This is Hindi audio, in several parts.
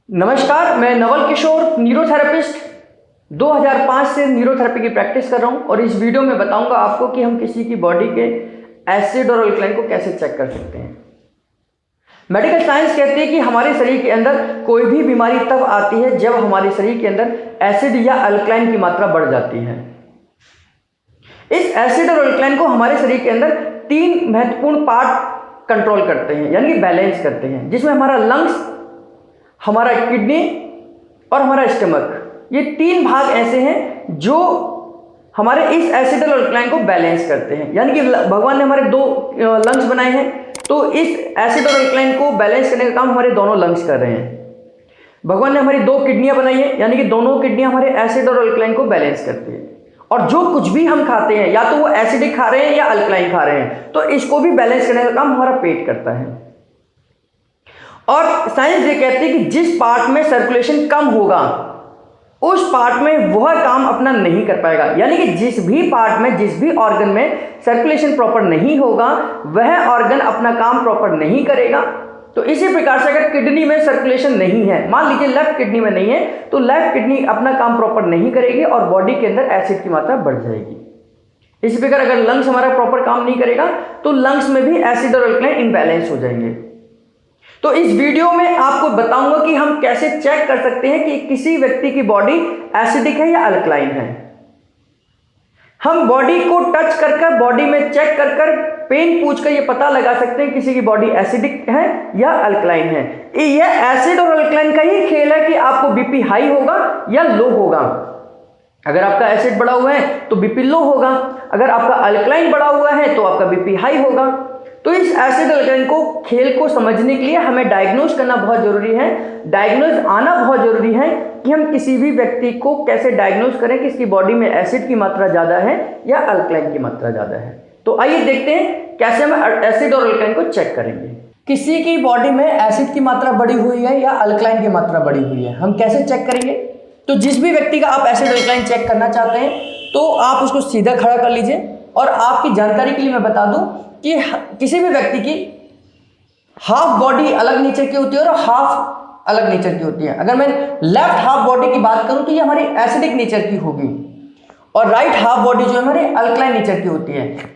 नमस्कार, मैं नवल किशोर न्यूरोथेरेपिस्ट 2005 से न्यूरोथेरेपी की प्रैक्टिस कर रहा हूं और इस वीडियो में बताऊंगा आपको कि हम किसी की बॉडी के एसिड और अल्कलाइन को कैसे चेक कर सकते हैं। मेडिकल साइंस कहती है कि हमारे शरीर के अंदर कोई भी बीमारी तब आती है जब हमारे शरीर के अंदर एसिड या अल्कलाइन की मात्रा बढ़ जाती है। इस एसिड और अल्कलाइन को हमारे शरीर के अंदर तीन महत्वपूर्ण पार्ट कंट्रोल करते हैं, यानी कि बैलेंस करते हैं, जिसमें हमारा लंग्स, हमारा किडनी और हमारा स्टमक, ये तीन भाग ऐसे हैं जो हमारे इस एसिड और अल्कलाइन को बैलेंस करते हैं। यानी कि भगवान ने हमारे दो लंग्स बनाए हैं, तो इस एसिड और अल्कलाइन को बैलेंस करने का काम हमारे दोनों लंग्स कर रहे हैं। भगवान ने हमारी दो किडनियां बनाई हैं, यानी कि दोनों किडनियां हमारे एसिड और अल्कलाइन को बैलेंस करती है। और जो कुछ भी हम खाते हैं, या तो वो एसिडिक खा रहे हैं या अल्कलाइन खा रहे हैं, तो इसको भी बैलेंस करने का काम हमारा पेट करता है। और साइंस ये कहती है कि जिस पार्ट में सर्कुलेशन कम होगा उस पार्ट में वह काम अपना नहीं कर पाएगा। यानी कि जिस भी पार्ट में, जिस भी ऑर्गन में सर्कुलेशन प्रॉपर नहीं होगा वह ऑर्गन अपना काम प्रॉपर नहीं करेगा। तो इसी प्रकार से अगर किडनी में सर्कुलेशन नहीं है, मान लीजिए लेफ्ट किडनी में नहीं है, तो लेफ्ट किडनी अपना काम प्रॉपर नहीं करेगी और बॉडी के अंदर एसिड की मात्रा बढ़ जाएगी। इसी प्रकार अगर लंग्स हमारा प्रॉपर काम नहीं करेगा तो लंग्स में भी एसिड और अल्कलाइन इम्बैलेंस हो जाएंगे। तो इस वीडियो में आपको बताऊंगा कि हम कैसे चेक कर सकते हैं कि किसी व्यक्ति की बॉडी एसिडिक है या अल्कलाइन है। हम बॉडी को टच कर बॉडी में चेक कर पेन पूछकर ये पता लगा सकते हैं किसी की बॉडी एसिडिक है या अल्कलाइन है। यह एसिड और अल्कलाइन का ही खेल है कि आपको बीपी हाई होगा या लो होगा। अगर आपका एसिड बढ़ा हुआ है तो बीपी लो होगा, अगर आपका अल्कलाइन बढ़ा हुआ है तो आपका बीपी हाई होगा। तो इस एसिड अल्कलाइन को खेल को समझने के लिए हमें डायग्नोज करना बहुत जरूरी है, डायग्नोज आना बहुत जरूरी है कि हम किसी भी व्यक्ति को कैसे डायग्नोज करें कि इसकी बॉडी में एसिड की मात्रा ज़्यादा है या अल्कलाइन की मात्रा ज़्यादा है। तो आइए देखते हैं कैसे हम एसिड और अल्कलाइन को चेक करेंगे। किसी की बॉडी में एसिड की मात्रा बढ़ी हुई है या अल्कलाइन की मात्रा बढ़ी हुई है, हम कैसे चेक करेंगे? तो जिस भी व्यक्ति का आप एसिड अल्कलाइन चेक करना चाहते हैं तो आप उसको सीधा खड़ा कर लीजिए। और आपकी जानकारी के लिए मैं बता दूं कि किसी भी व्यक्ति की हाफ बॉडी अलग नेचर की होती है और हाफ अलग नेचर की होती है। अगर मैं लेफ्ट हाफ बॉडी की बात करूं तो ये हमारी एसिडिक नेचर की होगी और राइट हाफ बॉडी जो है हमारी अल्कलाइन नेचर की होती है।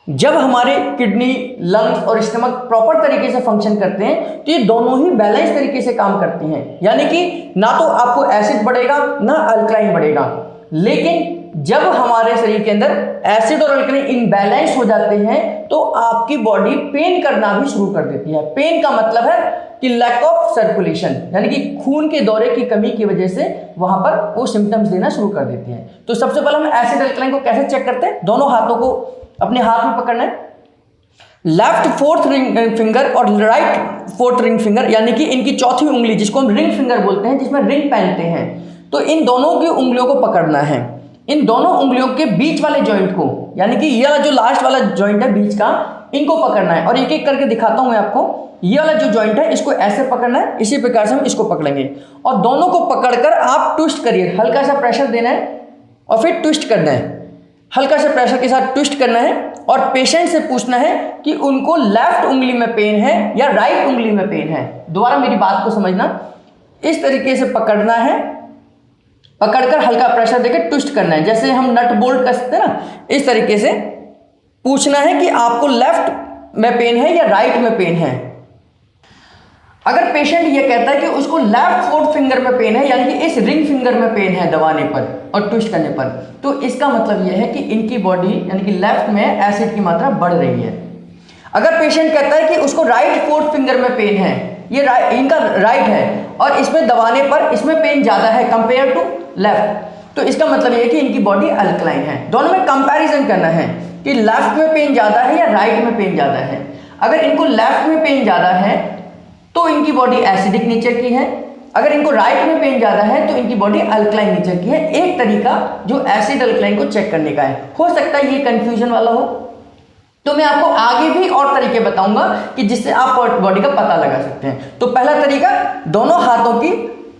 जब हमारे किडनी, लंग्स और स्टमक प्रॉपर तरीके से फंक्शन करते हैं तो ये दोनों ही बैलेंस तरीके से काम करती हैं। यानी कि ना तो आपको एसिड बढ़ेगा ना अल्कलाइन बढ़ेगा। लेकिन जब हमारे शरीर के अंदर एसिड और अल्कलाइन इनबैलेंस हो जाते हैं तो आपकी बॉडी पेन करना भी शुरू कर देती है। पेन का मतलब है कि लैक ऑफ सर्कुलेशन, यानी कि खून के दौरे की कमी की वजह से वहां पर वो सिम्टम्स देना शुरू कर देते हैं। तो सबसे पहले हम एसिड अल्कलाइन को कैसे चेक करते हैं? दोनों हाथों को अपने हाथ में पकड़ना है, लेफ्ट फोर्थ रिंग फिंगर और राइट फोर्थ रिंग फिंगर, यानी कि इनकी चौथी उंगली जिसको हम रिंग फिंगर बोलते हैं, जिसमें रिंग पहनते हैं, तो इन दोनों की उंगलियों को पकड़ना है। इन दोनों उंगलियों के बीच वाले जॉइंट को, यानी कि यह जो लास्ट वाला जॉइंट है बीच का, इनको पकड़ना है। और एक एक करके दिखाता हूं मैं आपको। ये वाला जो जॉइंट है इसको ऐसे पकड़ना है, इसी प्रकार से हम इसको पकड़ेंगे और दोनों को पकड़कर आप ट्विस्ट करिए। हल्का सा प्रेशर देना है और फिर ट्विस्ट करना है। हल्का सा प्रेशर के साथ ट्विस्ट करना है और पेशेंट से पूछना है कि उनको लेफ्ट उंगली में पेन है या राइट उंगली में पेन है। दोबारा मेरी बात को समझना, इस तरीके से पकड़ना है, पकड़कर हल्का प्रेशर देकर ट्विस्ट करना है, जैसे हम नट बोल्ट कसते हैं ना, इस तरीके से पूछना है कि आपको लेफ्ट में पेन है या राइट में पेन है। अगर पेशेंट ये कहता है कि उसको लेफ्ट फोर्थ फिंगर में पेन है, यानी कि इस रिंग फिंगर में पेन है दबाने पर और ट्विस्ट करने पर, तो इसका मतलब यह है कि इनकी बॉडी यानी कि लेफ्ट में एसिड की मात्रा बढ़ रही है। अगर पेशेंट कहता है कि उसको राइट फोर्थ फिंगर में पेन है, ये इनका राइट है और इसमें दबाने पर इसमें पेन ज़्यादा है कंपेयर टू लेफ्ट, तो इसका मतलब ये है कि इनकी बॉडी अल्कलाइन है। दोनों में कंपैरिजन करना है कि लेफ्ट में पेन ज़्यादा है या राइट में पेन ज़्यादा है। अगर इनको लेफ्ट में पेन ज़्यादा है तो इनकी बॉडी एसिडिक नेचर की है, अगर इनको राइट में पेन ज़्यादा है तो इनकी बॉडी अल्कलाइन नेचर की है। एक तरीका जो एसिड अल्कलाइन को चेक करने का है। हो सकता है ये कन्फ्यूजन वाला हो, तो मैं आपको आगे भी और तरीके बताऊंगा कि जिससे आप बॉडी का पता लगा सकते हैं। तो पहला तरीका, दोनों हाथों की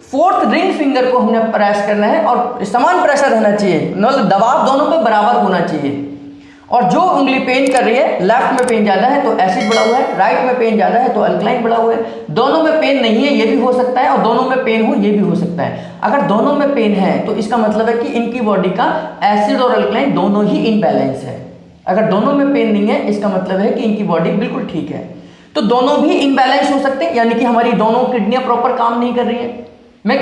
फोर्थ रिंग फिंगर को हमने प्रेस करना है और समान प्रेशर रहना चाहिए, मतलब दबाव दोनों पे बराबर होना चाहिए। और जो उंगली पेन कर रही है, लेफ्ट में पेन ज़्यादा है तो एसिड बढ़ा हुआ है, राइट में पेन ज़्यादा है तो अल्कलाइन बढ़ा हुआ है। दोनों में पेन नहीं है ये भी हो सकता है, और दोनों में पेन हो ये भी हो सकता है। अगर दोनों में पेन है तो इसका मतलब है कि इनकी बॉडी का एसिड और अल्कलाइन दोनों ही इनबैलेंस है। अगर दोनों में पेन नहीं है इसका मतलब है कि इनकी बॉडी बिल्कुल ठीक है। तो दोनों भी इनबैलेंस हो सकते हैं, यानी कि हमारी दोनों किडनियां प्रॉपर काम नहीं कर रही है। मैं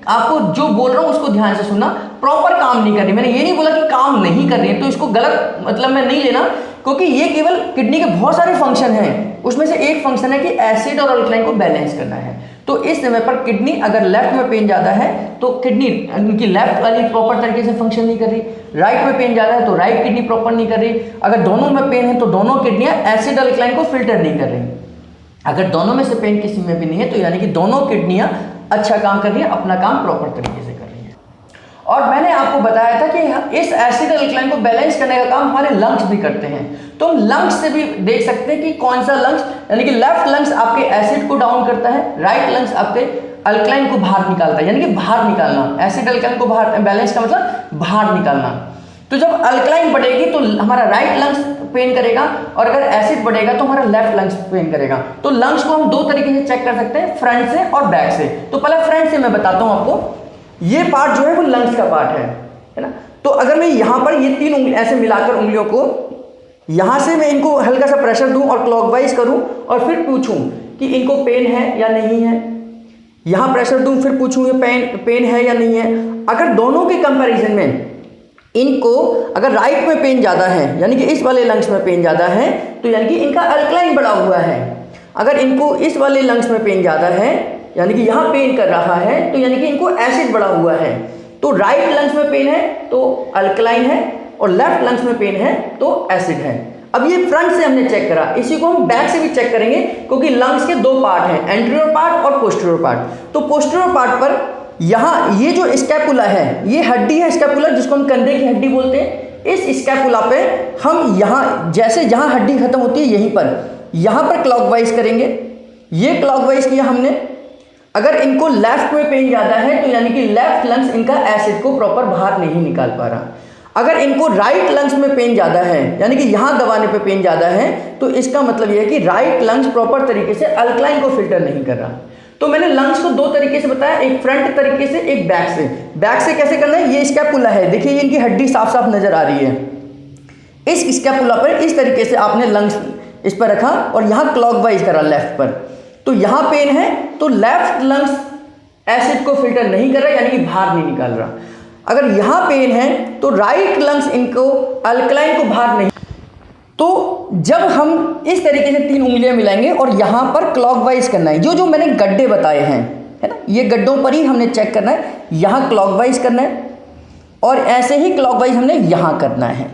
आपको जो बोल रहा हूं उसको ध्यान से सुनना, प्रॉपर काम नहीं कर रही। मैंने ये नहीं बोला कि काम नहीं कर रही है, तो इसको गलत मतलब में नहीं लेना, क्योंकि ये केवल किडनी के बहुत सारे फंक्शन हैं, उसमें से एक फंक्शन है कि एसिड और अल्कलाइन को बैलेंस करना है। तो इस समय पर किडनी अगर लेफ्ट में पेन ज़्यादा है तो किडनी उनकी लेफ्ट वाली प्रॉपर तरीके से फंक्शन नहीं कर रही, राइट में पेन ज़्यादा है तो राइट किडनी प्रॉपर नहीं कर रही। अगर दोनों में पेन है तो दोनों किडनियाँ एसिड अल्कलाइन को फिल्टर नहीं कर रही। अगर दोनों में से पेन किसी में भी नहीं है तो यानी कि दोनों किडनियाँ अच्छा काम कर रही है, अपना काम प्रॉपर तरीके से कर रही है। और मैंने आपको बताया था कि इस एसिड अल्कलाइन को बैलेंस करने का काम हमारे लंग्स भी करते हैं। तो हम लंग्स से भी देख सकते हैं कि कौन सा लंग्स, यानी कि लेफ्ट लंग्स आपके एसिड को डाउन करता है, राइट लंग्स आपके अल्कलाइन को बाहर निकालता है, यानी कि बाहर निकालना। एसिड अल्कलाइन को बाहर, बैलेंस का मतलब बाहर निकालना। तो जब अल्कलाइन बढ़ेगी तो हमारा राइट लंग्स पेन करेगा, और अगर एसिड बढ़ेगा तो हमारा लेफ्ट लंग्स पेन करेगा। तो लंग्स को हम दो तरीके से चेक कर सकते हैं, फ्रंट से और बैक से। तो पहले फ्रंट से मैं बताता हूं आपको। ये पार्ट जो है वो लंग्स का पार्ट है ना। तो अगर मैं यहां पर ये तीन उंगली ऐसे मिलाकर उंगलियों को यहां से मैं इनको हल्का सा प्रेशर दूं और क्लॉकवाइज करूं और फिर पूछूं कि इनको पेन है या नहीं है, यहां प्रेशर दूं फिर पूछूं ये पेन है या नहीं है। अगर दोनों के कंपैरिजन में इनको अगर राइट में पेन ज़्यादा है, यानी कि इस वाले लंग्स में पेन ज़्यादा है, तो यानी कि इनका अल्कलाइन बढ़ा हुआ है। अगर इनको इस वाले लंग्स में पेन ज़्यादा है, यानी कि यहाँ पेन कर रहा है, तो यानी कि इनको एसिड बढ़ा हुआ है। तो राइट लंग्स में पेन है तो अल्कलाइन है, और लेफ्ट लंग्स में पेन है तो एसिड है। अब ये फ्रंट से हमने चेक करा, इसी को हम बैक से भी चेक करेंगे, क्योंकि लंग्स के दो पार्ट हैं, एंटीरियर पार्ट और पोस्टीरियर पार्ट। तो पोस्टीरियर पार्ट पर यहाँ ये जो स्कैपुला है, ये हड्डी है स्कैपुला, जिसको हम कंधे की हड्डी बोलते हैं। इस स्कैपुला पे हम यहाँ जैसे जहाँ हड्डी खत्म होती है यहाँ पर क्लॉकवाइज करेंगे। ये क्लॉकवाइज किया हमने। अगर इनको लेफ्ट में पेन ज़्यादा है तो यानी कि लेफ्ट लंग्स इनका एसिड को प्रॉपर बाहर नहीं निकाल पा रहा। अगर इनको राइट लंग्स में पेन ज़्यादा है, यानी कि यहाँ दबाने पे पेन ज़्यादा है, तो इसका मतलब यह है कि राइट लंग्स प्रॉपर तरीके से अल्कलाइन को फिल्टर नहीं कर रहा। तो मैंने लंग्स को दो तरीके से बताया, एक फ्रंट तरीके से, एक बैक से। बैक से कैसे करना है, ये स्कैपुला है, देखिए इनकी हड्डी साफ साफ नजर आ रही है। इस स्कैपुला पर इस तरीके से आपने लंग्स इस पर रखा और यहाँ क्लॉकवाइज करा लेफ्ट पर। तो यहाँ पेन है तो लेफ्ट लंग्स एसिड को फिल्टर नहीं कर रहा, यानी कि बाहर नहीं निकाल रहा। अगर यहाँ पेन है तो राइट लंग्स इनको अल्कलाइन को बाहर नहीं। तो जब हम इस तरीके से तीन उंगलियां मिलाएंगे और यहाँ पर क्लॉकवाइज करना है, जो मैंने गड्ढे बताए हैं, है ना, ये गड्ढों पर ही हमने चेक करना है। यहाँ क्लॉकवाइज करना है और ऐसे ही क्लॉकवाइज हमने यहाँ करना है।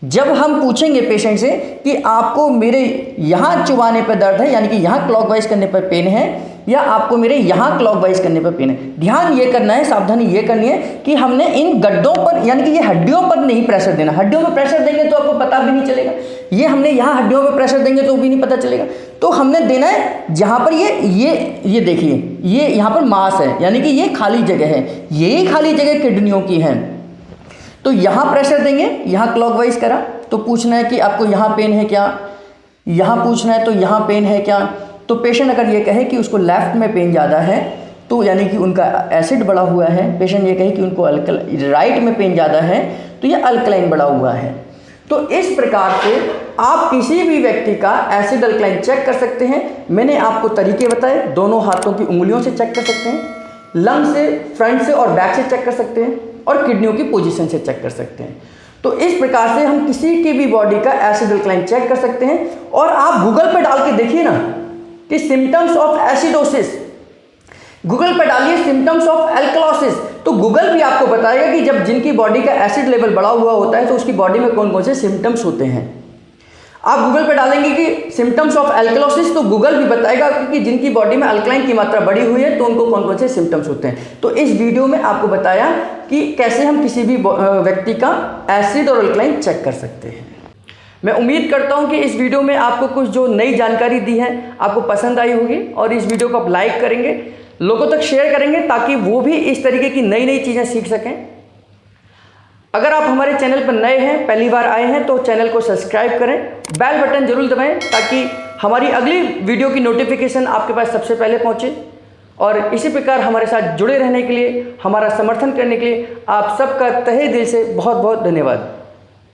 जब हम पूछेंगे पेशेंट से कि आपको मेरे यहाँ चुबाने पर दर्द है, यानी कि यहाँ क्लॉकवाइज करने पर पेन है, या आपको मेरे यहाँ क्लॉकवाइज करने पर पेन है, ध्यान ये करना है, सावधानी ये करनी है कि हमने इन गड्ढों पर, यानी कि ये हड्डियों पर नहीं प्रेशर देना। हड्डियों में प्रेशर देंगे तो आपको पता भी नहीं चलेगा। ये हमने यहाँ हड्डियों में प्रेशर देंगे तो भी नहीं पता चलेगा। तो हमने देना है जहाँ पर ये देखिए, ये यहाँ पर मांस है, यानी कि ये खाली जगह है, यही खाली जगह किडनियों की है। तो यहाँ प्रेशर देंगे, यहाँ क्लॉकवाइज करा तो पूछना है कि आपको यहाँ पेन है क्या, यहाँ पूछना है तो यहाँ पेन है क्या। तो पेशेंट अगर ये कहे कि उसको लेफ्ट में पेन ज़्यादा है तो यानी कि उनका एसिड बढ़ा हुआ है। पेशेंट ये कहे कि उनको राइट में पेन ज़्यादा है तो ये अल्कलाइन बढ़ा हुआ है। तो इस प्रकार से आप किसी भी व्यक्ति का एसिड अल्कलाइन चेक कर सकते हैं। मैंने आपको तरीके बताए, दोनों हाथों की उंगलियों से चेक कर सकते हैं, लंग से, फ्रंट से और बैक से चेक कर सकते हैं, और किडनियों की पोजीशन से चेक कर सकते हैं। तो इस प्रकार से हम किसी की भी बॉडी का एसिड अल्कलाइन चेक कर सकते हैं। और आप गूगल पे डाल के देखिए ना कि सिम्टम्स ऑफ एसिडोसिस, गूगल पे डालिए सिम्टम्स ऑफ एल्कलोसिस, तो गूगल भी आपको बताएगा कि जब जिनकी बॉडी का एसिड लेवल बढ़ा हुआ होता है तो उसकी बॉडी में कौन कौन से सिम्टम्स होते हैं। आप गूगल पे डालेंगे कि सिम्टम्स ऑफ एल्कलोसिस, तो गूगल भी बताएगा कि जिनकी बॉडी में अल्कलाइन की मात्रा बढ़ी हुई है तो उनको कौन कौन से सिम्टम्स होते हैं। तो इस वीडियो में आपको बताया कि कैसे हम किसी भी व्यक्ति का एसिड और अल्कलाइन चेक कर सकते हैं। मैं उम्मीद करता हूं कि इस वीडियो में आपको कुछ जो नई जानकारी दी है आपको पसंद आई होगी, और इस वीडियो को आप लाइक करेंगे, लोगों तक शेयर करेंगे, ताकि वो भी इस तरीके की नई नई चीज़ें सीख सकें। अगर आप हमारे चैनल पर नए हैं, पहली बार आए हैं, तो चैनल को सब्सक्राइब करें, बेल बटन जरूर दबाएं ताकि हमारी अगली वीडियो की नोटिफिकेशन आपके पास सबसे पहले पहुंचे। और इसी प्रकार हमारे साथ जुड़े रहने के लिए, हमारा समर्थन करने के लिए आप सबका तहे दिल से बहुत बहुत धन्यवाद।